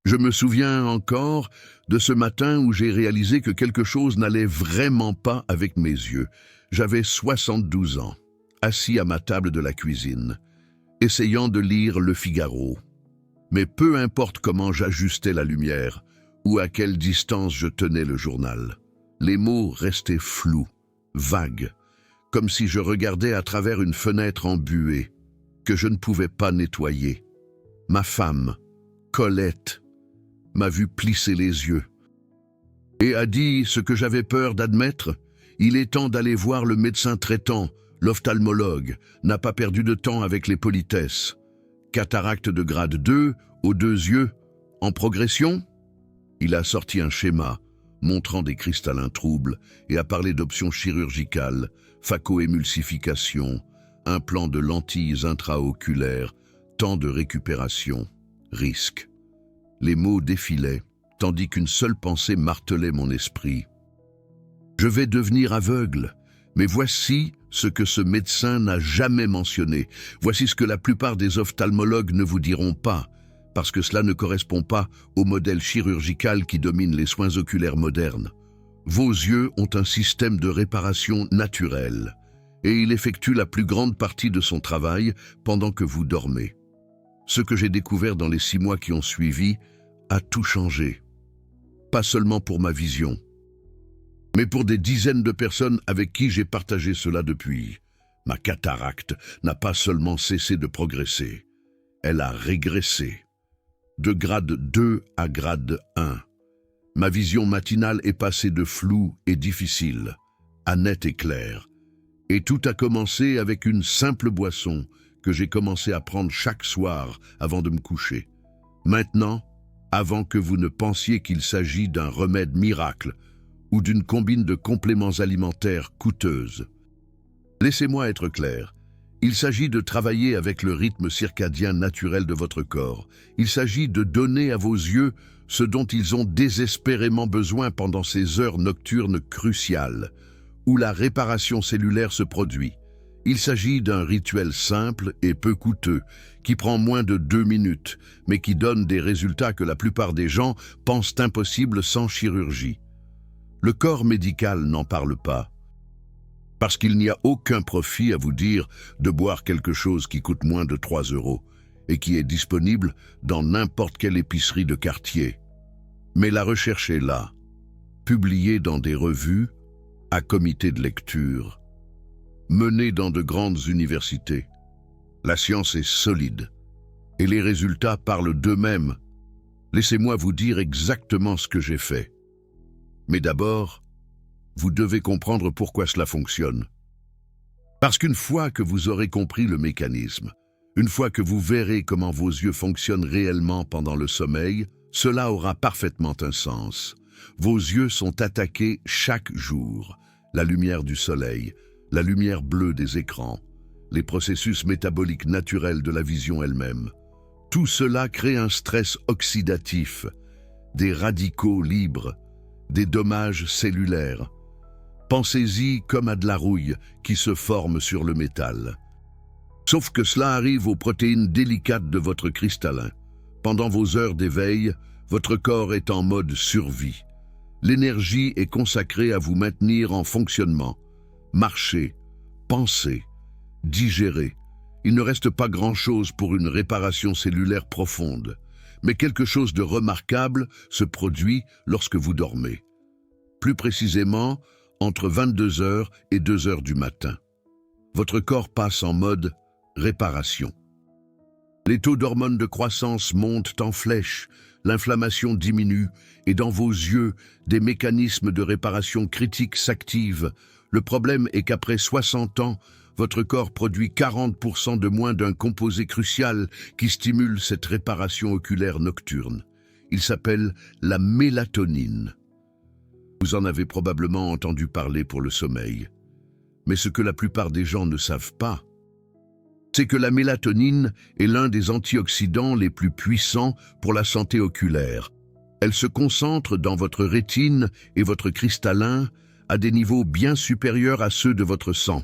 Je me souviens encore de ce matin où j'ai réalisé que quelque chose n'allait vraiment pas avec mes yeux. J'avais 72 ans, assis à ma table de la cuisine, essayant de lire Le Figaro. Mais peu importe comment j'ajustais la lumière ou à quelle distance je tenais le journal, les mots restaient flous, vagues, comme si je regardais à travers une fenêtre embuée que je ne pouvais pas nettoyer. Ma femme, Colette, m'a vu plisser les yeux et a dit ce que j'avais peur d'admettre: il est temps d'aller voir le médecin traitant, l'ophtalmologue, n'a pas perdu de temps avec les politesses. Cataracte de grade 2, aux 2 yeux, en progression? Il a sorti un schéma montrant des cristallins troubles et a parlé d'options chirurgicales, phacoémulsification, implant de lentilles intraoculaires, temps de récupération, risque. Les mots défilaient, tandis qu'une seule pensée martelait mon esprit. Je vais devenir aveugle, mais voici ce que ce médecin n'a jamais mentionné. Voici ce que la plupart des ophtalmologues ne vous diront pas, parce que cela ne correspond pas au modèle chirurgical qui domine les soins oculaires modernes. Vos yeux ont un système de réparation naturel, et il effectue la plus grande partie de son travail pendant que vous dormez. Ce que j'ai découvert dans les 6 mois qui ont suivi a tout changé. Pas seulement pour ma vision, mais pour des dizaines de personnes avec qui j'ai partagé cela depuis. Ma cataracte n'a pas seulement cessé de progresser, elle a régressé, de grade 2 à grade 1. Ma vision matinale est passée de floue et difficile à nette et claire. Et tout a commencé avec une simple boisson que j'ai commencé à prendre chaque soir avant de me coucher. Maintenant, avant que vous ne pensiez qu'il s'agit d'un remède miracle ou d'une combine de compléments alimentaires coûteuses. Laissez-moi être clair. Il s'agit de travailler avec le rythme circadien naturel de votre corps. Il s'agit de donner à vos yeux ce dont ils ont désespérément besoin pendant ces heures nocturnes cruciales, où la réparation cellulaire se produit. Il s'agit d'un rituel simple et peu coûteux, qui prend moins de 2 minutes, mais qui donne des résultats que la plupart des gens pensent impossibles sans chirurgie. Le corps médical n'en parle pas, parce qu'il n'y a aucun profit à vous dire de boire quelque chose qui coûte moins de 3 € et qui est disponible dans n'importe quelle épicerie de quartier. Mais la recherche est là, publiée dans des revues, à comité de lecture, menée dans de grandes universités. La science est solide, et les résultats parlent d'eux-mêmes. Laissez-moi vous dire exactement ce que j'ai fait. Mais d'abord, vous devez comprendre pourquoi cela fonctionne. Parce qu'une fois que vous aurez compris le mécanisme, une fois que vous verrez comment vos yeux fonctionnent réellement pendant le sommeil, cela aura parfaitement un sens. Vos yeux sont attaqués chaque jour. La lumière du soleil, la lumière bleue des écrans, les processus métaboliques naturels de la vision elle-même. Tout cela crée un stress oxydatif, des radicaux libres, des dommages cellulaires. Pensez-y comme à de la rouille qui se forme sur le métal. Sauf que cela arrive aux protéines délicates de votre cristallin. Pendant vos heures d'éveil, votre corps est en mode survie. L'énergie est consacrée à vous maintenir en fonctionnement. Marcher, penser, digérer. Il ne reste pas grand-chose pour une réparation cellulaire profonde. Mais quelque chose de remarquable se produit lorsque vous dormez. Plus précisément, entre 22 h et 2 h du matin. Votre corps passe en mode réparation. Les taux d'hormones de croissance montent en flèche, l'inflammation diminue et dans vos yeux, des mécanismes de réparation critiques s'activent. Le problème est qu'après 60 ans, votre corps produit 40% de moins d'un composé crucial qui stimule cette réparation oculaire nocturne. Il s'appelle la mélatonine. Vous en avez probablement entendu parler pour le sommeil. Mais ce que la plupart des gens ne savent pas, c'est que la mélatonine est l'un des antioxydants les plus puissants pour la santé oculaire. Elle se concentre dans votre rétine et votre cristallin à des niveaux bien supérieurs à ceux de votre sang.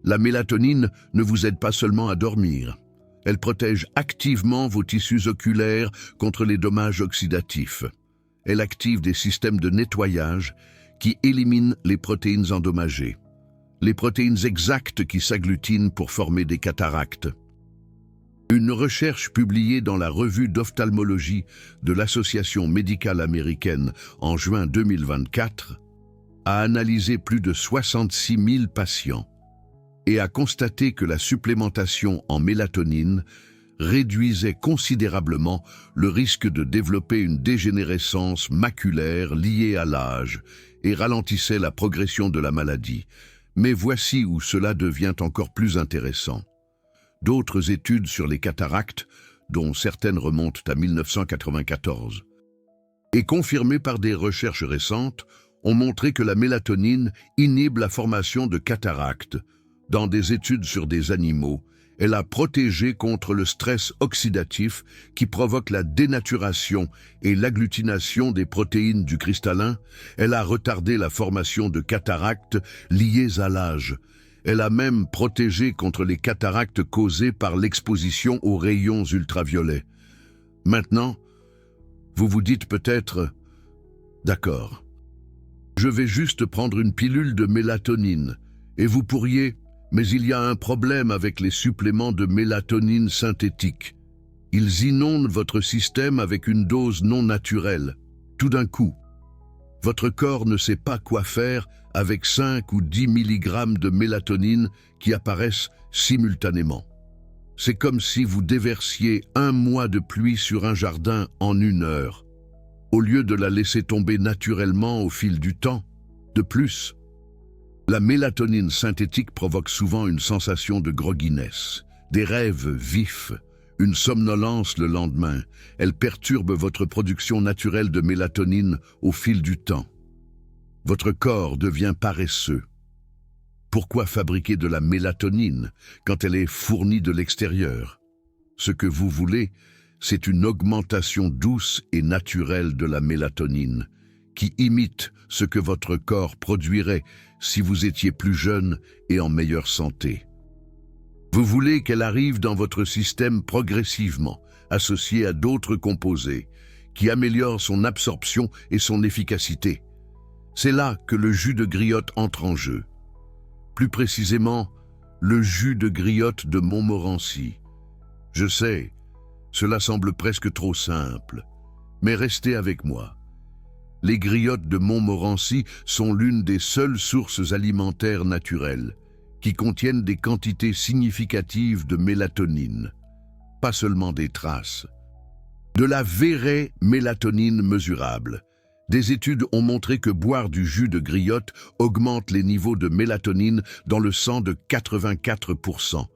La mélatonine ne vous aide pas seulement à dormir. Elle protège activement vos tissus oculaires contre les dommages oxydatifs. Elle active des systèmes de nettoyage qui éliminent les protéines endommagées, les protéines exactes qui s'agglutinent pour former des cataractes. Une recherche publiée dans la revue d'ophtalmologie de l'Association médicale américaine en juin 2024 a analysé plus de 66 000 patients et a constaté que la supplémentation en mélatonine réduisait considérablement le risque de développer une dégénérescence maculaire liée à l'âge et ralentissait la progression de la maladie. Mais voici où cela devient encore plus intéressant. D'autres études sur les cataractes, dont certaines remontent à 1994, et confirmées par des recherches récentes, ont montré que la mélatonine inhibe la formation de cataractes. Dans des études sur des animaux, elle a protégé contre le stress oxydatif qui provoque la dénaturation et l'agglutination des protéines du cristallin. Elle a retardé la formation de cataractes liées à l'âge. Elle a même protégé contre les cataractes causées par l'exposition aux rayons ultraviolets. Maintenant, vous vous dites peut-être « D'accord, je vais juste prendre une pilule de mélatonine. » Et vous pourriez « Mais il y a un problème avec les suppléments de mélatonine synthétique. Ils inondent votre système avec une dose non naturelle. Tout d'un coup, votre corps ne sait pas quoi faire avec 5 ou 10 mg de mélatonine qui apparaissent simultanément. C'est comme si vous déversiez 1 mois de pluie sur un jardin en 1 heure, au lieu de la laisser tomber naturellement au fil du temps. De plus, la mélatonine synthétique provoque souvent une sensation de grogginess, des rêves vifs, une somnolence le lendemain. Elle perturbe votre production naturelle de mélatonine au fil du temps. Votre corps devient paresseux. Pourquoi fabriquer de la mélatonine quand elle est fournie de l'extérieur? Ce que vous voulez, c'est une augmentation douce et naturelle de la mélatonine, qui imite ce que votre corps produirait si vous étiez plus jeune et en meilleure santé. Vous voulez qu'elle arrive dans votre système progressivement, associée à d'autres composés, qui améliorent son absorption et son efficacité. C'est là que le jus de griotte entre en jeu. Plus précisément, le jus de griotte de Montmorency. Je sais, cela semble presque trop simple, mais restez avec moi. Les griottes de Montmorency sont l'une des seules sources alimentaires naturelles qui contiennent des quantités significatives de mélatonine, pas seulement des traces. De la vraie mélatonine mesurable. Des études ont montré que boire du jus de griotte augmente les niveaux de mélatonine dans le sang de 84%.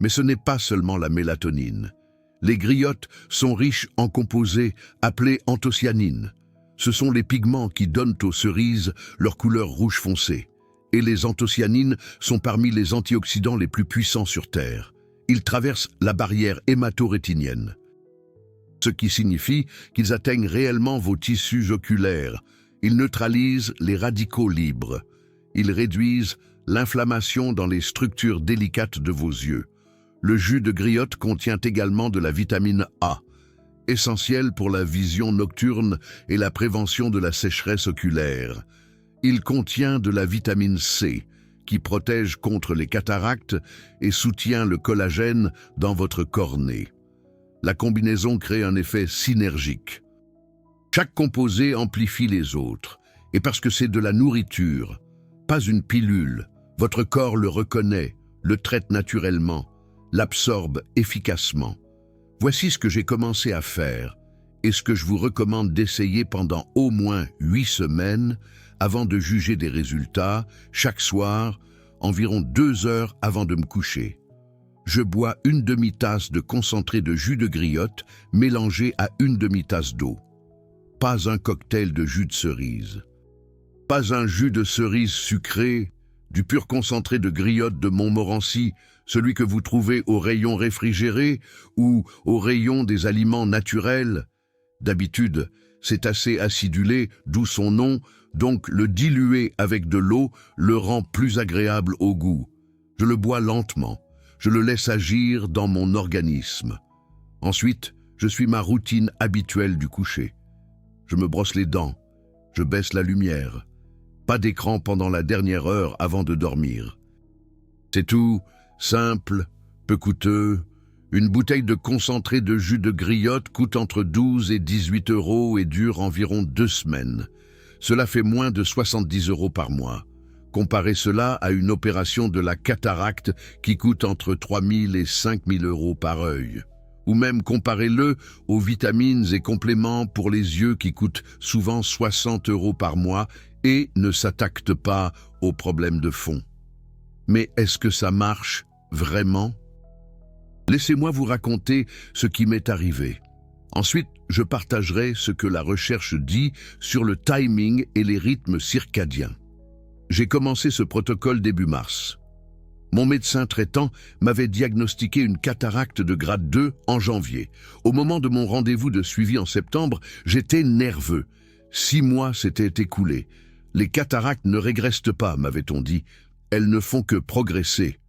Mais ce n'est pas seulement la mélatonine. Les griottes sont riches en composés appelés anthocyanines. Ce sont les pigments qui donnent aux cerises leur couleur rouge foncé. Et les anthocyanines sont parmi les antioxydants les plus puissants sur Terre. Ils traversent la barrière hémato-rétinienne, ce qui signifie qu'ils atteignent réellement vos tissus oculaires. Ils neutralisent les radicaux libres. Ils réduisent l'inflammation dans les structures délicates de vos yeux. Le jus de griotte contient également de la vitamine A, essentielle pour la vision nocturne et la prévention de la sécheresse oculaire. Il contient de la vitamine C, qui protège contre les cataractes et soutient le collagène dans votre cornée. La combinaison crée un effet synergique. Chaque composé amplifie les autres, et parce que c'est de la nourriture, pas une pilule, votre corps le reconnaît, le traite naturellement, l'absorbe efficacement. Voici ce que j'ai commencé à faire et ce que je vous recommande d'essayer pendant au moins 8 semaines avant de juger des résultats, chaque soir, environ 2 heures avant de me coucher. Je bois 1 demi-tasse de concentré de jus de griotte mélangé à 1 demi-tasse d'eau. Pas un cocktail de jus de cerise. Pas un jus de cerise sucré, du pur concentré de griotte de Montmorency, celui que vous trouvez au rayon réfrigéré ou au rayon des aliments naturels. D'habitude, c'est assez acidulé, d'où son nom, donc le diluer avec de l'eau le rend plus agréable au goût. Je le bois lentement. Je le laisse agir dans mon organisme. Ensuite, je suis ma routine habituelle du coucher. Je me brosse les dents, je baisse la lumière. Pas d'écran pendant la dernière heure avant de dormir. C'est tout, simple, peu coûteux. Une bouteille de concentré de jus de griotte coûte entre 12 et 18 € et dure environ 2 semaines. Cela fait moins de 70 € par mois. Comparez cela à une opération de la cataracte qui coûte entre 3 000 et 5 000 € par œil. Ou même comparez-le aux vitamines et compléments pour les yeux qui coûtent souvent 60 € par mois et ne s'attaquent pas aux problèmes de fond. Mais est-ce que ça marche vraiment? Laissez-moi vous raconter ce qui m'est arrivé. Ensuite, je partagerai ce que la recherche dit sur le timing et les rythmes circadiens. J'ai commencé ce protocole début mars. Mon médecin traitant m'avait diagnostiqué une cataracte de grade 2 en janvier. Au moment de mon rendez-vous de suivi en septembre, j'étais nerveux. 6 mois s'étaient écoulés. Les cataractes ne régressent pas, m'avait-on dit. Elles ne font que progresser.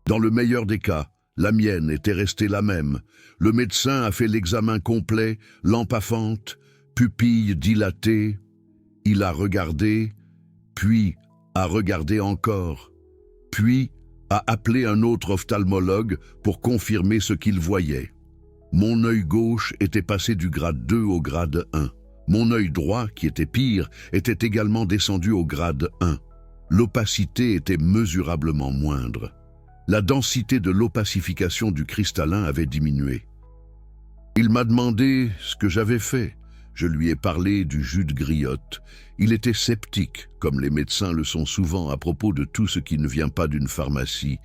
Dans le meilleur des cas, la mienne était restée la même. Le médecin a fait l'examen complet, lampe à fente, pupille dilatée. Il a regardé, puis a regardé encore, puis a appelé un autre ophtalmologue pour confirmer ce qu'il voyait. Mon œil gauche était passé du grade 2 au grade 1. Mon œil droit, qui était pire, était également descendu au grade 1. L'opacité était mesurablement moindre. La densité de l'opacification du cristallin avait diminué. Il m'a demandé ce que j'avais fait. Je lui ai parlé du jus de griotte. Il était sceptique, comme les médecins le sont souvent à propos de tout ce qui ne vient pas d'une pharmacie,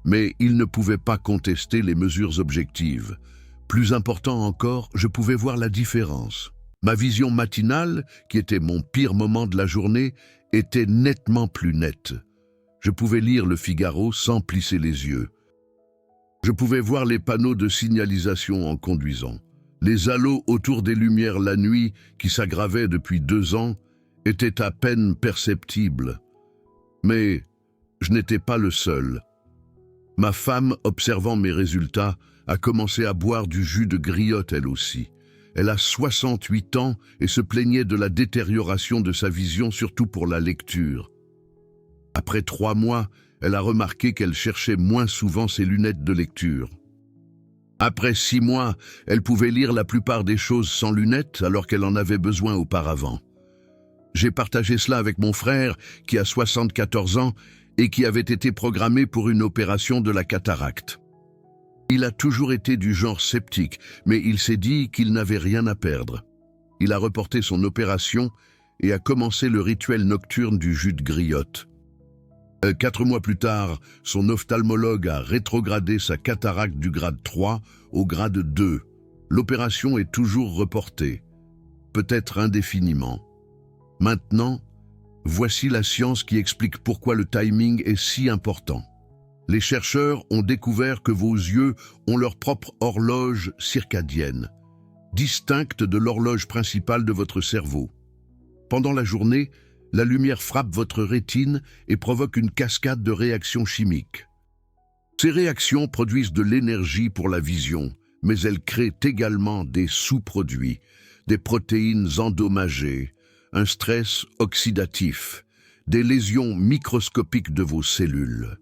mais il ne pouvait pas contester les mesures objectives. Plus important encore, je pouvais voir la différence. Ma vision matinale, qui était mon pire moment de la journée, était nettement plus nette. Je pouvais lire le Figaro sans plisser les yeux. Je pouvais voir les panneaux de signalisation en conduisant. Les halos autour des lumières la nuit, qui s'aggravaient depuis 2 ans, étaient à peine perceptibles. Mais je n'étais pas le seul. Ma femme, observant mes résultats, a commencé à boire du jus de griotte elle aussi. Elle a 68 ans et se plaignait de la détérioration de sa vision, surtout pour la lecture. Après 3 mois, elle a remarqué qu'elle cherchait moins souvent ses lunettes de lecture. Après 6 mois, elle pouvait lire la plupart des choses sans lunettes alors qu'elle en avait besoin auparavant. J'ai partagé cela avec mon frère, qui a 74 ans et qui avait été programmé pour une opération de la cataracte. Il a toujours été du genre sceptique, mais il s'est dit qu'il n'avait rien à perdre. Il a reporté son opération et a commencé le rituel nocturne du jus de griotte. 4 mois plus tard, son ophtalmologue a rétrogradé sa cataracte du grade 3 au grade 2. L'opération est toujours reportée, peut-être indéfiniment. Maintenant, voici la science qui explique pourquoi le timing est si important. Les chercheurs ont découvert que vos yeux ont leur propre horloge circadienne, distincte de l'horloge principale de votre cerveau. Pendant la journée, la lumière frappe votre rétine et provoque une cascade de réactions chimiques. Ces réactions produisent de l'énergie pour la vision, mais elles créent également des sous-produits, des protéines endommagées, un stress oxydatif, des lésions microscopiques de vos cellules.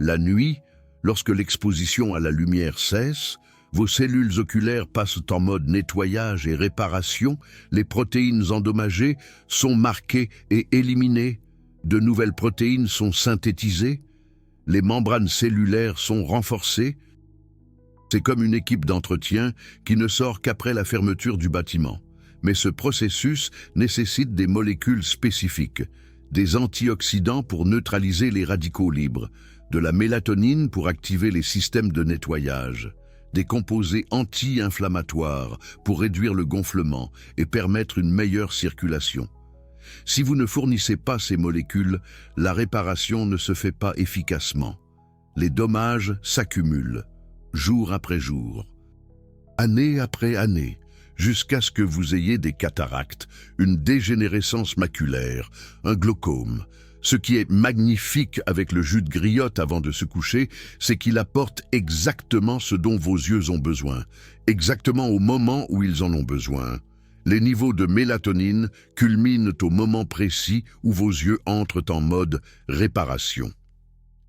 La nuit, lorsque l'exposition à la lumière cesse, vos cellules oculaires passent en mode nettoyage et réparation, les protéines endommagées sont marquées et éliminées, de nouvelles protéines sont synthétisées, les membranes cellulaires sont renforcées. C'est comme une équipe d'entretien qui ne sort qu'après la fermeture du bâtiment. Mais ce processus nécessite des molécules spécifiques, des antioxydants pour neutraliser les radicaux libres, de la mélatonine pour activer les systèmes de nettoyage, des composés anti-inflammatoires pour réduire le gonflement et permettre une meilleure circulation. Si vous ne fournissez pas ces molécules, la réparation ne se fait pas efficacement. Les dommages s'accumulent, jour après jour, année après année, jusqu'à ce que vous ayez des cataractes, une dégénérescence maculaire, un glaucome, Ce qui est magnifique avec le jus de griotte avant de se coucher, c'est qu'il apporte exactement ce dont vos yeux ont besoin, exactement au moment où ils en ont besoin. Les niveaux de mélatonine culminent au moment précis où vos yeux entrent en mode réparation.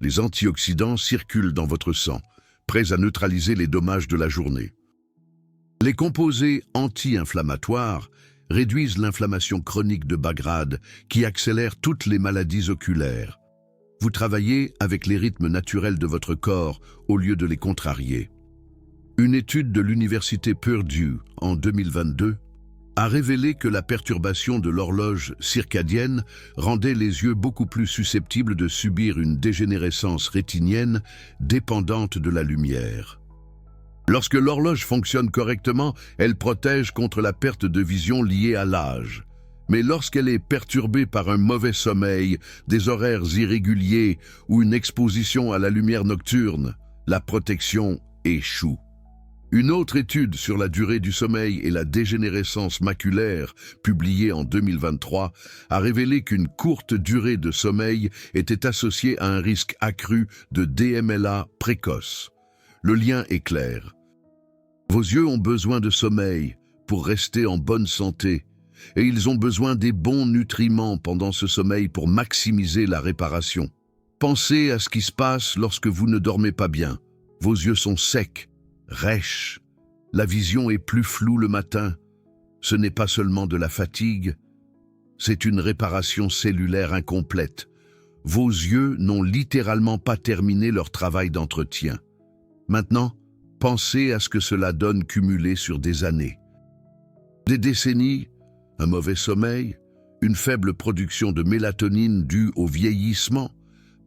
Les antioxydants circulent dans votre sang, prêts à neutraliser les dommages de la journée. Les composés anti-inflammatoires réduisent l'inflammation chronique de bas grade qui accélère toutes les maladies oculaires. Vous travaillez avec les rythmes naturels de votre corps au lieu de les contrarier. Une étude de l'université Purdue en 2022 a révélé que la perturbation de l'horloge circadienne rendait les yeux beaucoup plus susceptibles de subir une dégénérescence rétinienne dépendante de la lumière. Lorsque l'horloge fonctionne correctement, elle protège contre la perte de vision liée à l'âge. Mais lorsqu'elle est perturbée par un mauvais sommeil, des horaires irréguliers ou une exposition à la lumière nocturne, la protection échoue. Une autre étude sur la durée du sommeil et la dégénérescence maculaire, publiée en 2023, a révélé qu'une courte durée de sommeil était associée à un risque accru de DMLA précoce. Le lien est clair. Vos yeux ont besoin de sommeil pour rester en bonne santé, et ils ont besoin des bons nutriments pendant ce sommeil pour maximiser la réparation. Pensez à ce qui se passe lorsque vous ne dormez pas bien. Vos yeux sont secs, rêches. La vision est plus floue le matin. Ce n'est pas seulement de la fatigue, c'est une réparation cellulaire incomplète. Vos yeux n'ont littéralement pas terminé leur travail d'entretien. Maintenant, pensez à ce que cela donne cumulé sur des années. Des décennies, un mauvais sommeil, une faible production de mélatonine due au vieillissement,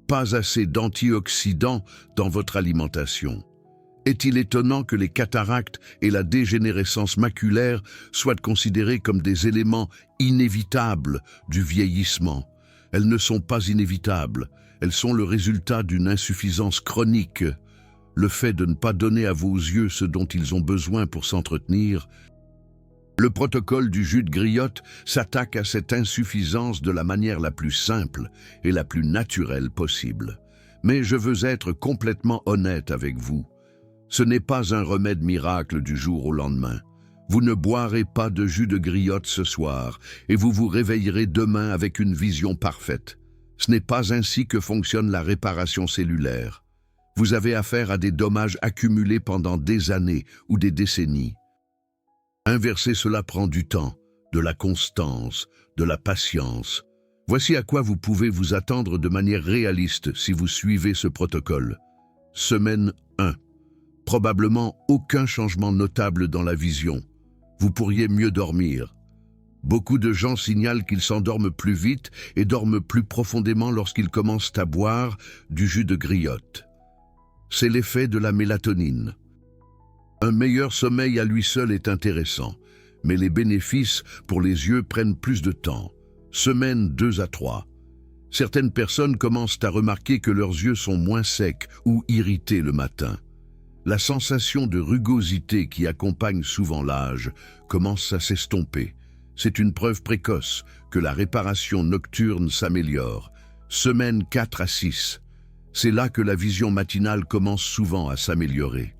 pas assez d'antioxydants dans votre alimentation. Est-il étonnant que les cataractes et la dégénérescence maculaire soient considérés comme des éléments inévitables du vieillissement? Elles ne sont pas inévitables, elles sont le résultat d'une insuffisance chronique. Le fait de ne pas donner à vos yeux ce dont ils ont besoin pour s'entretenir. Le protocole du jus de griotte s'attaque à cette insuffisance de la manière la plus simple et la plus naturelle possible. Mais je veux être complètement honnête avec vous. Ce n'est pas un remède miracle du jour au lendemain. Vous ne boirez pas de jus de griotte ce soir et vous vous réveillerez demain avec une vision parfaite. Ce n'est pas ainsi que fonctionne la réparation cellulaire. Vous avez affaire à des dommages accumulés pendant des années ou des décennies. Inverser cela prend du temps, de la constance, de la patience. Voici à quoi vous pouvez vous attendre de manière réaliste si vous suivez ce protocole. Semaine 1. Probablement aucun changement notable dans la vision. Vous pourriez mieux dormir. Beaucoup de gens signalent qu'ils s'endorment plus vite et dorment plus profondément lorsqu'ils commencent à boire du jus de griotte. C'est l'effet de la mélatonine. Un meilleur sommeil à lui seul est intéressant, mais les bénéfices pour les yeux prennent plus de temps. Semaine 2 à 3. Certaines personnes commencent à remarquer que leurs yeux sont moins secs ou irrités le matin. La sensation de rugosité qui accompagne souvent l'âge commence à s'estomper. C'est une preuve précoce que la réparation nocturne s'améliore. Semaine 4 à 6. C'est là que la vision matinale commence souvent à s'améliorer.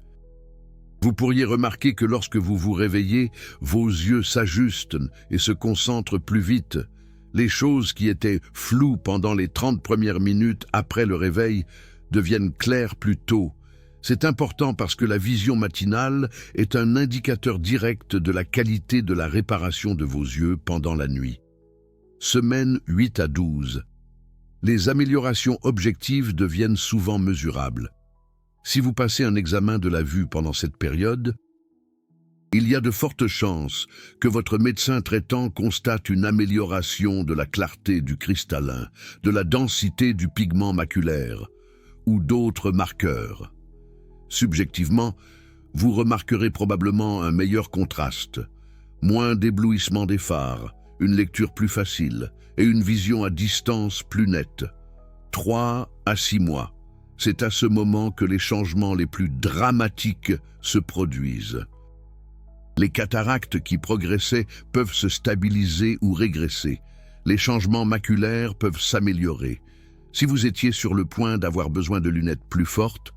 Vous pourriez remarquer que lorsque vous vous réveillez, vos yeux s'ajustent et se concentrent plus vite. Les choses qui étaient floues pendant les 30 premières minutes après le réveil deviennent claires plus tôt. C'est important parce que la vision matinale est un indicateur direct de la qualité de la réparation de vos yeux pendant la nuit. Semaine 8 à 12. Les améliorations objectives deviennent souvent mesurables. Si vous passez un examen de la vue pendant cette période, il y a de fortes chances que votre médecin traitant constate une amélioration de la clarté du cristallin, de la densité du pigment maculaire ou d'autres marqueurs. Subjectivement, vous remarquerez probablement un meilleur contraste, moins d'éblouissement des phares, une lecture plus facile et une vision à distance plus nette. 3 à 6 mois. C'est à ce moment que les changements les plus dramatiques se produisent. Les cataractes qui progressaient peuvent se stabiliser ou régresser. Les changements maculaires peuvent s'améliorer. Si vous étiez sur le point d'avoir besoin de lunettes plus fortes,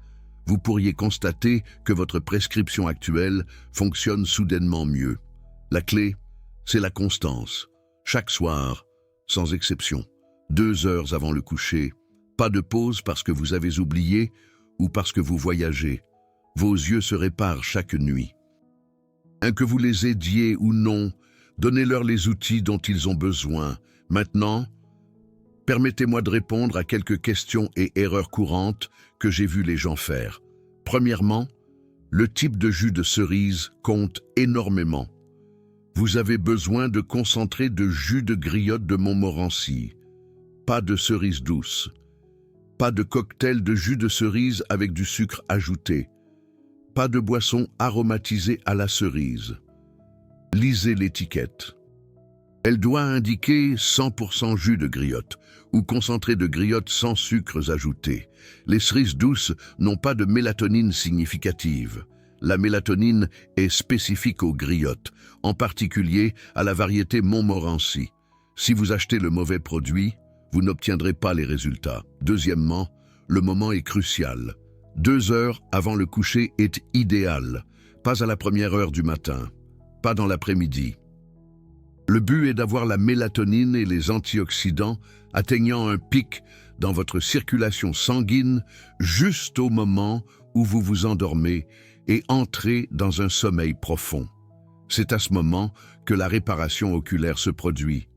vous pourriez constater que votre prescription actuelle fonctionne soudainement mieux. La clé, c'est la constance. Chaque soir, sans exception, 2 heures avant le coucher, pas de pause parce que vous avez oublié ou parce que vous voyagez. Vos yeux se réparent chaque nuit. Que vous les aidiez ou non, donnez-leur les outils dont ils ont besoin. Maintenant, permettez-moi de répondre à quelques questions et erreurs courantes que j'ai vu les gens faire. Premièrement, le type de jus de cerise compte énormément. Vous avez besoin de concentré de jus de griotte de Montmorency, pas de cerise douce, pas de cocktail de jus de cerise avec du sucre ajouté, pas de boisson aromatisée à la cerise. Lisez l'étiquette. Elle doit indiquer 100% jus de griotte ou concentré de griotte sans sucres ajoutés. Les cerises douces n'ont pas de mélatonine significative. La mélatonine est spécifique aux griottes, en particulier à la variété Montmorency. Si vous achetez le mauvais produit, vous n'obtiendrez pas les résultats. Deuxièmement, le moment est crucial. 2 heures avant le coucher est idéal, pas à la première heure du matin, pas dans l'après-midi. Le but est d'avoir la mélatonine et les antioxydants atteignant un pic dans votre circulation sanguine juste au moment où vous vous endormez et entrez dans un sommeil profond. C'est à ce moment que la réparation oculaire se produit.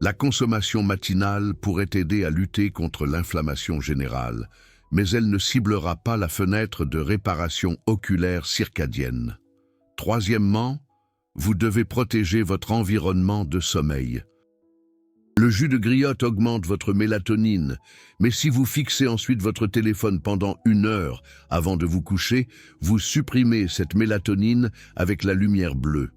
La consommation matinale pourrait aider à lutter contre l'inflammation générale, mais elle ne ciblera pas la fenêtre de réparation oculaire circadienne. Troisièmement, vous devez protéger votre environnement de sommeil. Le jus de griotte augmente votre mélatonine, mais si vous fixez ensuite votre téléphone pendant 1 heure avant de vous coucher, vous supprimez cette mélatonine avec la lumière bleue.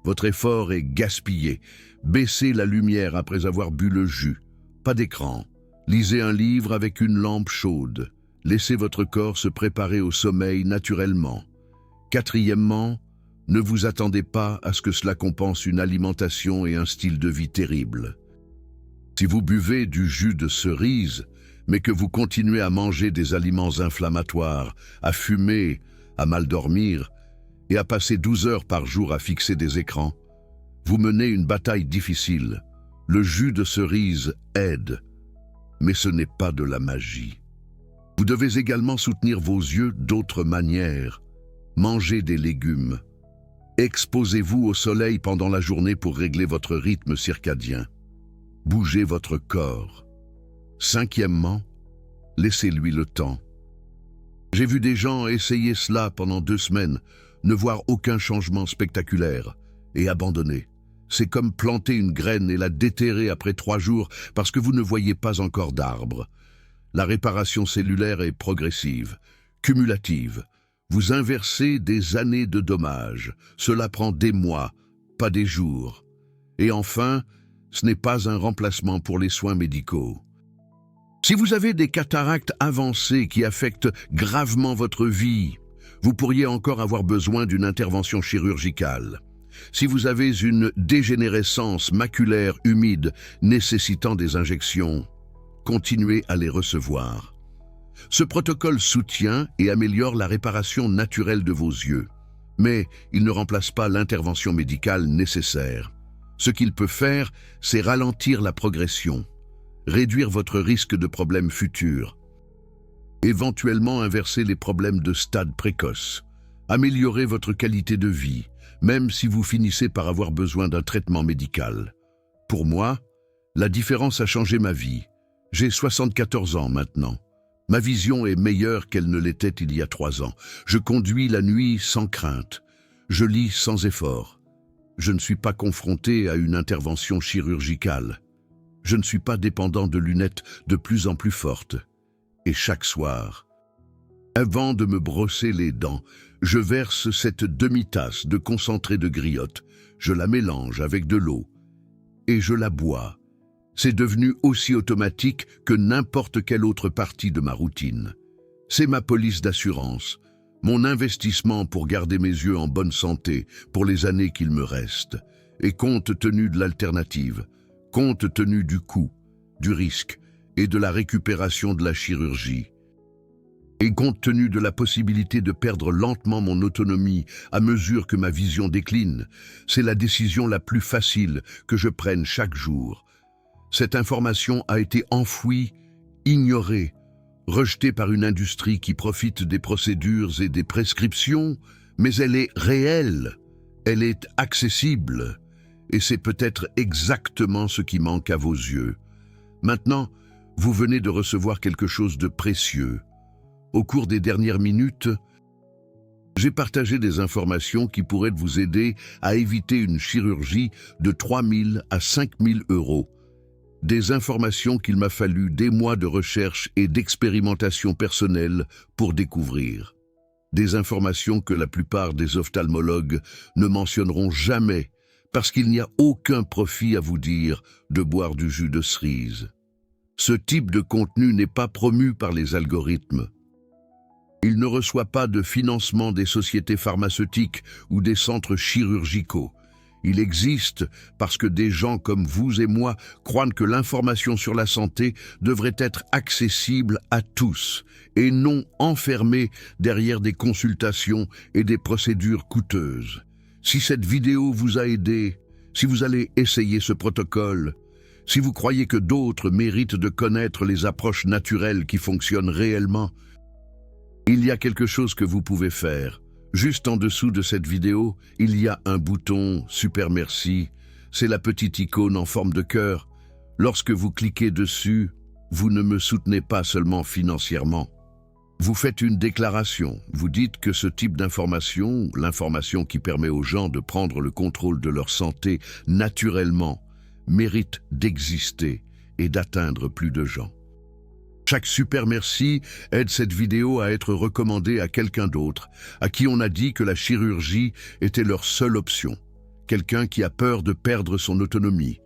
Votre effort est gaspillé. Baissez la lumière après avoir bu le jus. Pas d'écran. Lisez un livre avec une lampe chaude. Laissez votre corps se préparer au sommeil naturellement. Quatrièmement, ne vous attendez pas à ce que cela compense une alimentation et un style de vie terrible. Si vous buvez du jus de cerise, mais que vous continuez à manger des aliments inflammatoires, à fumer, à mal dormir et à passer 12 heures par jour à fixer des écrans, vous menez une bataille difficile. Le jus de cerise aide, mais ce n'est pas de la magie. Vous devez également soutenir vos yeux d'autres manières. Mangez des légumes. Exposez-vous au soleil pendant la journée pour régler votre rythme circadien. Bougez votre corps. Cinquièmement, laissez-lui le temps. J'ai vu des gens essayer cela pendant 2 semaines, ne voir aucun changement spectaculaire et abandonner. C'est comme planter une graine et la déterrer après 3 jours parce que vous ne voyez pas encore d'arbre. La réparation cellulaire est progressive, cumulative. Vous inversez des années de dommages. Cela prend des mois, pas des jours. Et enfin, ce n'est pas un remplacement pour les soins médicaux. Si vous avez des cataractes avancées qui affectent gravement votre vie, vous pourriez encore avoir besoin d'une intervention chirurgicale. Si vous avez une dégénérescence maculaire humide nécessitant des injections, continuez à les recevoir. Ce protocole soutient et améliore la réparation naturelle de vos yeux, mais il ne remplace pas l'intervention médicale nécessaire. Ce qu'il peut faire, c'est ralentir la progression, réduire votre risque de problèmes futurs, éventuellement inverser les problèmes de stade précoce, améliorer votre qualité de vie, même si vous finissez par avoir besoin d'un traitement médical. Pour moi, la différence a changé ma vie. J'ai 74 ans maintenant. Ma vision est meilleure qu'elle ne l'était il y a 3 ans. Je conduis la nuit sans crainte. Je lis sans effort. Je ne suis pas confronté à une intervention chirurgicale. Je ne suis pas dépendant de lunettes de plus en plus fortes. Et chaque soir, avant de me brosser les dents, je verse cette demi-tasse de concentré de griotte. Je la mélange avec de l'eau et je la bois. C'est devenu aussi automatique que n'importe quelle autre partie de ma routine. C'est ma police d'assurance, mon investissement pour garder mes yeux en bonne santé pour les années qu'il me reste. Et compte tenu de l'alternative, compte tenu du coût, du risque et de la récupération de la chirurgie. Et compte tenu de la possibilité de perdre lentement mon autonomie à mesure que ma vision décline, c'est la décision la plus facile que je prenne chaque jour. Cette information a été enfouie, ignorée, rejetée par une industrie qui profite des procédures et des prescriptions, mais elle est réelle, elle est accessible, et c'est peut-être exactement ce qui manque à vos yeux. Maintenant, vous venez de recevoir quelque chose de précieux. Au cours des dernières minutes, j'ai partagé des informations qui pourraient vous aider à éviter une chirurgie de 3 000 à 5 000 euros. Des informations qu'il m'a fallu des mois de recherche et d'expérimentation personnelle pour découvrir. Des informations que la plupart des ophtalmologues ne mentionneront jamais parce qu'il n'y a aucun profit à vous dire de boire du jus de cerise. Ce type de contenu n'est pas promu par les algorithmes. Il ne reçoit pas de financement des sociétés pharmaceutiques ou des centres chirurgicaux. Il existe parce que des gens comme vous et moi croient que l'information sur la santé devrait être accessible à tous et non enfermée derrière des consultations et des procédures coûteuses. Si cette vidéo vous a aidé, si vous allez essayer ce protocole, si vous croyez que d'autres méritent de connaître les approches naturelles qui fonctionnent réellement, il y a quelque chose que vous pouvez faire. Juste en dessous de cette vidéo, il y a un bouton « Super merci ». C'est la petite icône en forme de cœur. Lorsque vous cliquez dessus, vous ne me soutenez pas seulement financièrement. Vous faites une déclaration. Vous dites que ce type d'information, l'information qui permet aux gens de prendre le contrôle de leur santé naturellement, mérite d'exister et d'atteindre plus de gens. Chaque super merci aide cette vidéo à être recommandée à quelqu'un d'autre, à qui on a dit que la chirurgie était leur seule option. Quelqu'un qui a peur de perdre son autonomie.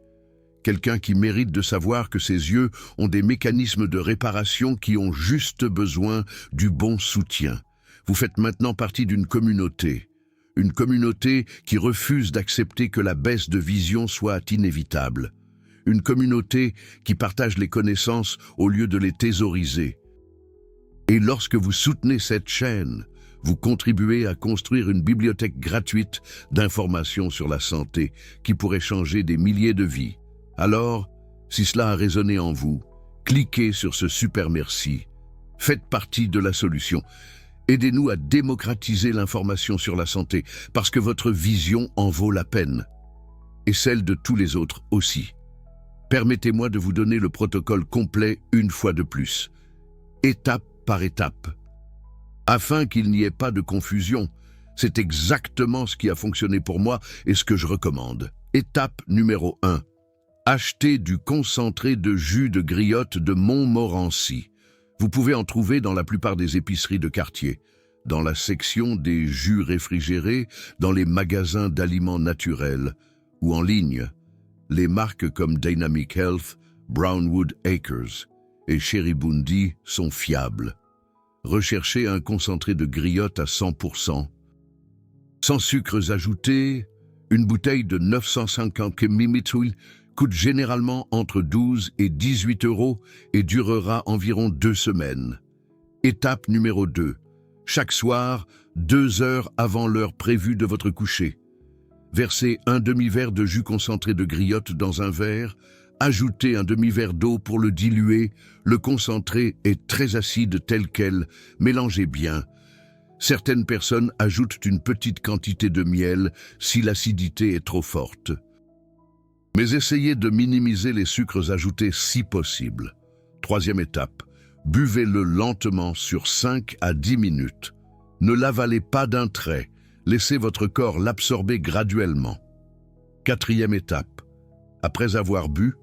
Quelqu'un qui mérite de savoir que ses yeux ont des mécanismes de réparation qui ont juste besoin du bon soutien. Vous faites maintenant partie d'une communauté. Une communauté qui refuse d'accepter que la baisse de vision soit inévitable. Une communauté qui partage les connaissances au lieu de les thésauriser. Et lorsque vous soutenez cette chaîne, vous contribuez à construire une bibliothèque gratuite d'informations sur la santé qui pourrait changer des milliers de vies. Alors, si cela a résonné en vous, cliquez sur ce super merci. Faites partie de la solution. Aidez-nous à démocratiser l'information sur la santé parce que votre vision en vaut la peine. Et celle de tous les autres aussi. Permettez-moi de vous donner le protocole complet une fois de plus, étape par étape. Afin qu'il n'y ait pas de confusion, c'est exactement ce qui a fonctionné pour moi et ce que je recommande. Étape numéro 1. Achetez du concentré de jus de griotte de Montmorency. Vous pouvez en trouver dans la plupart des épiceries de quartier, dans la section des jus réfrigérés, dans les magasins d'aliments naturels ou en ligne. Les marques comme Dynamic Health, Brownwood Acres et Sherry-Bundy sont fiables. Recherchez un concentré de griotte à 100%. Sans sucres ajoutés, une bouteille de 950 ml coûte généralement entre 12 et 18 € et durera environ 2 semaines. Étape numéro 2. Chaque soir, 2 heures avant l'heure prévue de votre coucher. Versez un demi-verre de jus concentré de griotte dans un verre, ajoutez un demi-verre d'eau pour le diluer, le concentré est très acide tel quel, mélangez bien. Certaines personnes ajoutent une petite quantité de miel si l'acidité est trop forte. Mais essayez de minimiser les sucres ajoutés si possible. Troisième étape, buvez-le lentement sur 5 à 10 minutes. Ne l'avalez pas d'un trait. Laissez votre corps l'absorber graduellement. Quatrième étape. Après avoir bu,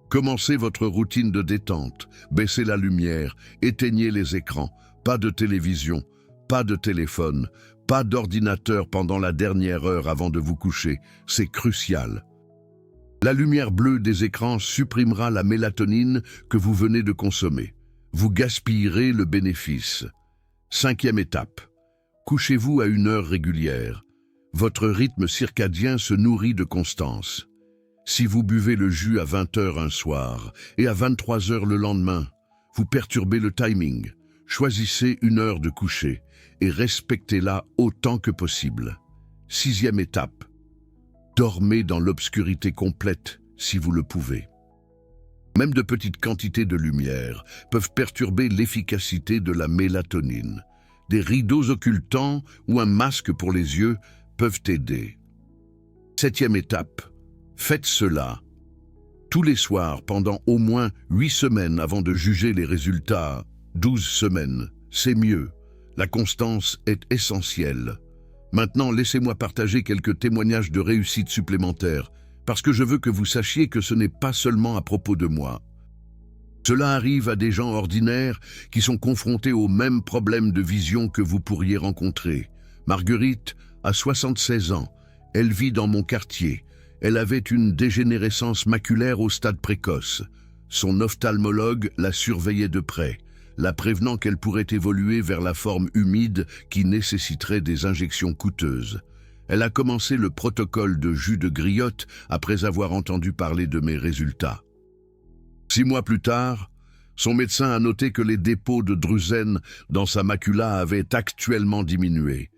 commencez votre routine de détente. Baissez la lumière, éteignez les écrans, pas de télévision, pas de téléphone, pas d'ordinateur pendant la dernière heure avant de vous coucher. C'est crucial. La lumière bleue des écrans supprimera la mélatonine que vous venez de consommer. Vous gaspillerez le bénéfice. Cinquième étape. Couchez-vous à une heure régulière. Votre rythme circadien se nourrit de constance. Si vous buvez le jus à 20 heures un soir et à 23 heures le lendemain, vous perturbez le timing. Choisissez une heure de coucher et respectez-la autant que possible. 6e étape. Dormez dans l'obscurité complète si vous le pouvez. Même de petites quantités de lumière peuvent perturber l'efficacité de la mélatonine. Des rideaux occultants ou un masque pour les yeux peuvent aider. 7e étape. Faites cela tous les soirs pendant au moins 8 semaines avant de juger les résultats. 12 semaines, c'est mieux. La constance est essentielle. Maintenant, laissez-moi partager quelques témoignages de réussite supplémentaires, parce que je veux que vous sachiez que ce n'est pas seulement à propos de moi. Cela arrive à des gens ordinaires qui sont confrontés aux mêmes problèmes de vision que vous pourriez rencontrer. Marguerite a 76 ans. Elle vit dans mon quartier. Elle avait une dégénérescence maculaire au stade précoce. Son ophtalmologue la surveillait de près, la prévenant qu'elle pourrait évoluer vers la forme humide qui nécessiterait des injections coûteuses. Elle a commencé le protocole de jus de griotte après avoir entendu parler de mes résultats. 6 mois plus tard, son médecin a noté que les dépôts de drusène dans sa macula avaient actuellement diminué.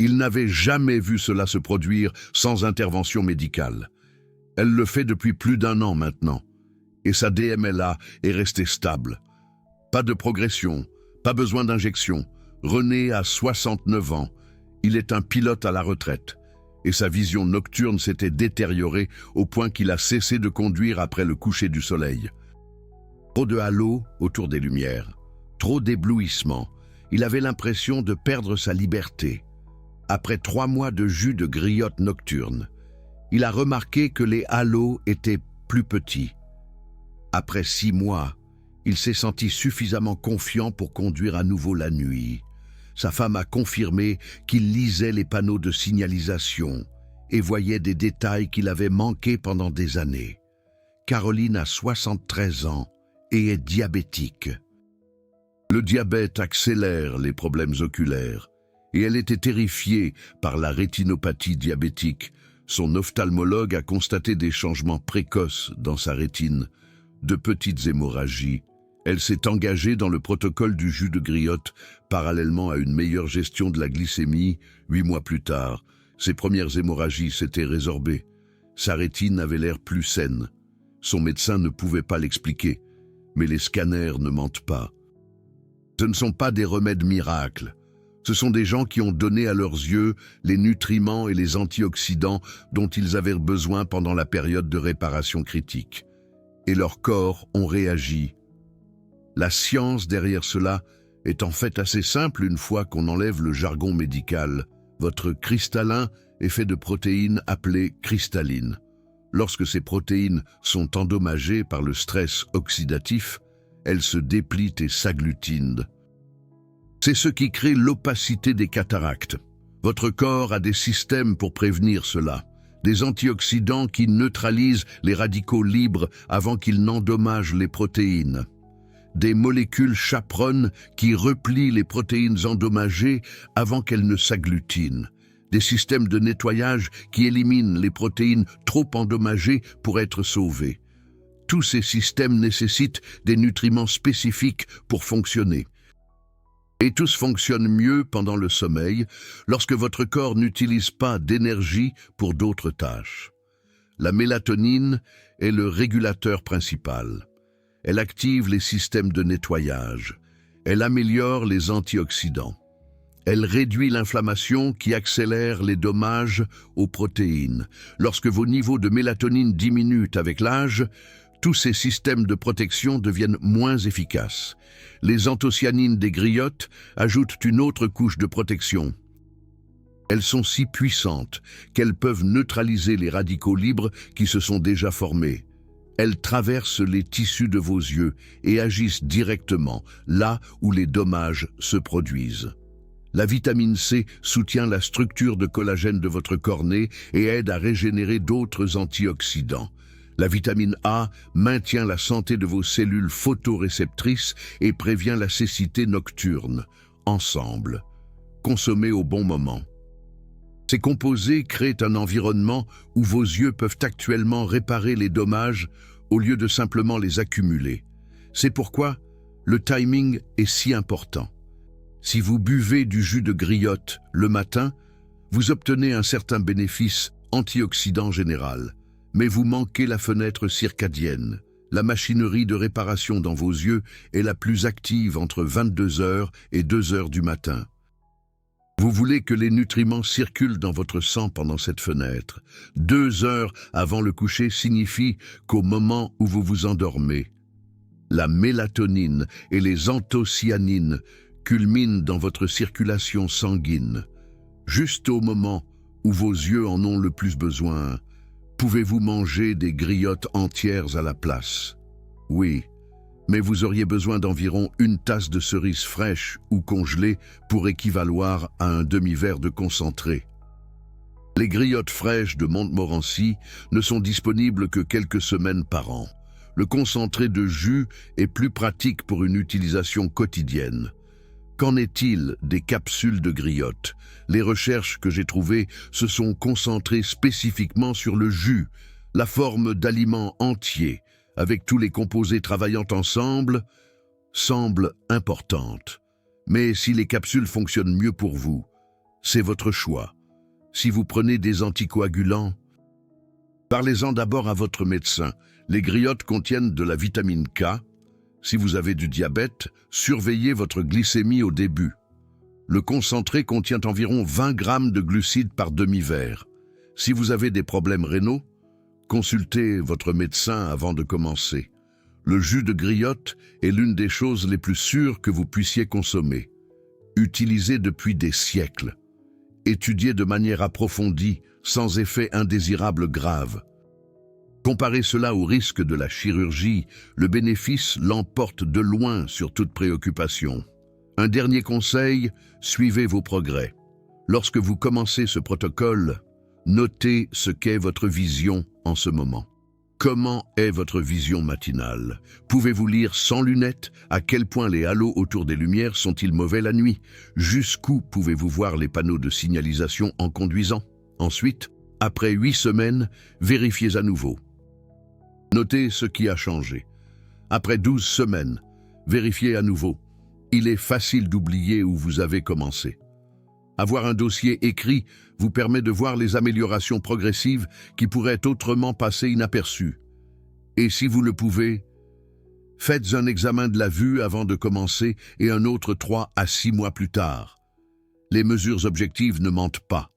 Il n'avait jamais vu cela se produire sans intervention médicale. Elle le fait depuis plus d'1 an maintenant, et sa DMLA est restée stable. Pas de progression, pas besoin d'injection. René a 69 ans. Il est un pilote à la retraite, et sa vision nocturne s'était détériorée au point qu'il a cessé de conduire après le coucher du soleil. Trop de halo autour des lumières, trop d'éblouissement. Il avait l'impression de perdre sa liberté. Après 3 mois de jus de griotte nocturne, il a remarqué que les halos étaient plus petits. Après 6 mois, il s'est senti suffisamment confiant pour conduire à nouveau la nuit. Sa femme a confirmé qu'il lisait les panneaux de signalisation et voyait des détails qu'il avait manqués pendant des années. Caroline a 73 ans et est diabétique. Le diabète accélère les problèmes oculaires et elle était terrifiée par la rétinopathie diabétique. Son ophtalmologue a constaté des changements précoces dans sa rétine, de petites hémorragies. Elle s'est engagée dans le protocole du jus de griotte, parallèlement à une meilleure gestion de la glycémie. 8 mois plus tard, ses premières hémorragies s'étaient résorbées. Sa rétine avait l'air plus saine. Son médecin ne pouvait pas l'expliquer, mais les scanners ne mentent pas. Ce ne sont pas des remèdes miracles. Ce sont des gens qui ont donné à leurs yeux les nutriments et les antioxydants dont ils avaient besoin pendant la période de réparation critique. Et leurs corps ont réagi. La science derrière cela est en fait assez simple une fois qu'on enlève le jargon médical. Votre cristallin est fait de protéines appelées cristallines. Lorsque ces protéines sont endommagées par le stress oxydatif, elles se déplient et s'agglutinent. C'est ce qui crée l'opacité des cataractes. Votre corps a des systèmes pour prévenir cela. Des antioxydants qui neutralisent les radicaux libres avant qu'ils n'endommagent les protéines. Des molécules chaperones qui replient les protéines endommagées avant qu'elles ne s'agglutinent. Des systèmes de nettoyage qui éliminent les protéines trop endommagées pour être sauvées. Tous ces systèmes nécessitent des nutriments spécifiques pour fonctionner. Et tous fonctionnent mieux pendant le sommeil, lorsque votre corps n'utilise pas d'énergie pour d'autres tâches. La mélatonine est le régulateur principal. Elle active les systèmes de nettoyage. Elle améliore les antioxydants. Elle réduit l'inflammation qui accélère les dommages aux protéines. Lorsque vos niveaux de mélatonine diminuent avec l'âge, tous ces systèmes de protection deviennent moins efficaces. Les anthocyanines des griottes ajoutent une autre couche de protection. Elles sont si puissantes qu'elles peuvent neutraliser les radicaux libres qui se sont déjà formés. Elles traversent les tissus de vos yeux et agissent directement là où les dommages se produisent. La vitamine C soutient la structure de collagène de votre cornée et aide à régénérer d'autres antioxydants. La vitamine A maintient la santé de vos cellules photoréceptrices et prévient la cécité nocturne. Ensemble, consommez au bon moment. Ces composés créent un environnement où vos yeux peuvent actuellement réparer les dommages au lieu de simplement les accumuler. C'est pourquoi le timing est si important. Si vous buvez du jus de griotte le matin, vous obtenez un certain bénéfice antioxydant général, mais vous manquez la fenêtre circadienne. La machinerie de réparation dans vos yeux est la plus active entre 22 heures et 2 heures du matin. Vous voulez que les nutriments circulent dans votre sang pendant cette fenêtre. 2 heures avant le coucher signifie qu'au moment où vous vous endormez, la mélatonine et les anthocyanines culminent dans votre circulation sanguine. Juste au moment où vos yeux en ont le plus besoin, pouvez-vous manger des griottes entières à la place? Oui, mais vous auriez besoin d'environ 1 tasse de cerises fraîches ou congelées pour équivaloir à un demi-verre de concentré. Les griottes fraîches de Montmorency ne sont disponibles que quelques semaines par an. Le concentré de jus est plus pratique pour une utilisation quotidienne. Qu'en est-il des capsules de griottes? Les recherches que j'ai trouvées se sont concentrées spécifiquement sur le jus, la forme d'aliment entier, avec tous les composés travaillant ensemble, semble importante. Mais si les capsules fonctionnent mieux pour vous, c'est votre choix. Si vous prenez des anticoagulants, parlez-en d'abord à votre médecin. Les griottes contiennent de la vitamine K. Si vous avez du diabète, surveillez votre glycémie au début. Le concentré contient environ 20 grammes de glucides par demi-verre. Si vous avez des problèmes rénaux, consultez votre médecin avant de commencer. Le jus de griotte est l'une des choses les plus sûres que vous puissiez consommer. Utilisé depuis des siècles. Étudié de manière approfondie, sans effet indésirable grave. Comparez cela au risque de la chirurgie, le bénéfice l'emporte de loin sur toute préoccupation. Un dernier conseil, suivez vos progrès. Lorsque vous commencez ce protocole, notez ce qu'est votre vision en ce moment. Comment est votre vision matinale? Pouvez-vous lire sans lunettes? À quel point les halos autour des lumières sont-ils mauvais la nuit? Jusqu'où pouvez-vous voir les panneaux de signalisation en conduisant? Ensuite, après 8 semaines, vérifiez à nouveau. Notez ce qui a changé. Après 12 semaines, vérifiez à nouveau. Il est facile d'oublier où vous avez commencé. Avoir un dossier écrit vous permet de voir les améliorations progressives qui pourraient autrement passer inaperçues. Et si vous le pouvez, faites un examen de la vue avant de commencer et un autre 3 à 6 mois plus tard. Les mesures objectives ne mentent pas.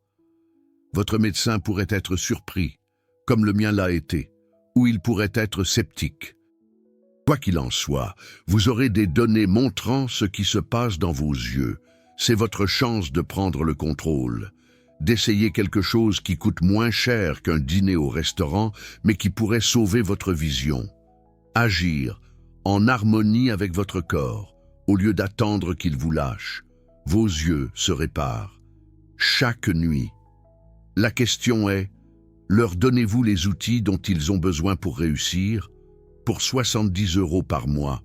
Votre médecin pourrait être surpris, comme le mien l'a été, ou il pourrait être sceptique. Quoi qu'il en soit, vous aurez des données montrant ce qui se passe dans vos yeux. C'est votre chance de prendre le contrôle, d'essayer quelque chose qui coûte moins cher qu'un dîner au restaurant, mais qui pourrait sauver votre vision. Agir en harmonie avec votre corps, au lieu d'attendre qu'il vous lâche. Vos yeux se réparent. Chaque nuit. La question est, leur donnez-vous les outils dont ils ont besoin pour réussir? Pour 70 € par mois.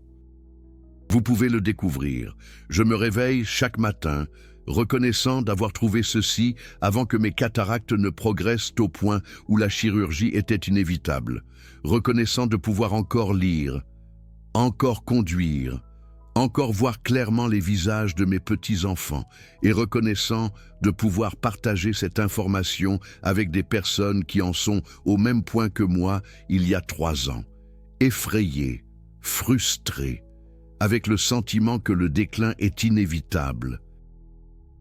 Vous pouvez le découvrir. Je me réveille chaque matin, reconnaissant d'avoir trouvé ceci avant que mes cataractes ne progressent au point où la chirurgie était inévitable. Reconnaissant de pouvoir encore lire, encore conduire, encore voir clairement les visages de mes petits-enfants et reconnaissant de pouvoir partager cette information avec des personnes qui en sont au même point que moi il y a 3 ans. Effrayé, frustré, avec le sentiment que le déclin est inévitable.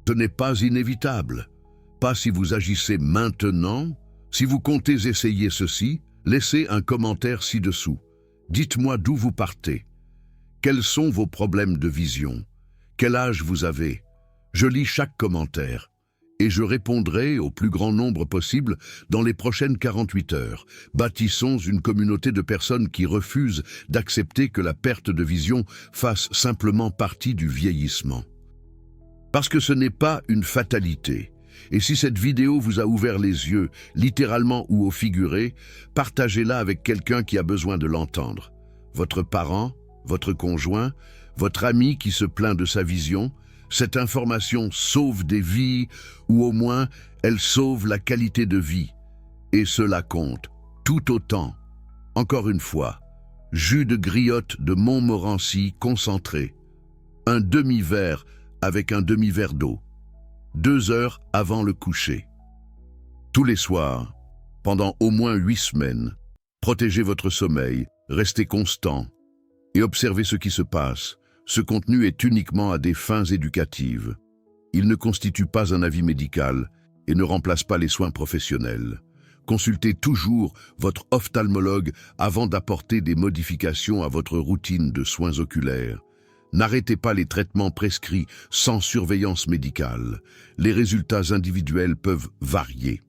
Ce n'est pas inévitable, pas si vous agissez maintenant. Si vous comptez essayer ceci, laissez un commentaire ci-dessous. Dites-moi d'où vous partez. Quels sont vos problèmes de vision? Quel âge vous avez? Je lis chaque commentaire. Et je répondrai au plus grand nombre possible dans les prochaines 48 heures. Bâtissons une communauté de personnes qui refusent d'accepter que la perte de vision fasse simplement partie du vieillissement. Parce que ce n'est pas une fatalité. Et si cette vidéo vous a ouvert les yeux, littéralement ou au figuré, partagez-la avec quelqu'un qui a besoin de l'entendre. Votre parent, votre conjoint, votre ami qui se plaint de sa vision, Cette information sauve des vies, ou au moins, elle sauve la qualité de vie. Et cela compte, tout autant. Encore une fois, jus de griotte de Montmorency concentré. Un demi-verre avec un demi-verre d'eau. 2 heures avant le coucher. Tous les soirs, pendant au moins 8 semaines, protégez votre sommeil, restez constant et observez ce qui se passe. Ce contenu est uniquement à des fins éducatives. Il ne constitue pas un avis médical et ne remplace pas les soins professionnels. Consultez toujours votre ophtalmologue avant d'apporter des modifications à votre routine de soins oculaires. N'arrêtez pas les traitements prescrits sans surveillance médicale. Les résultats individuels peuvent varier.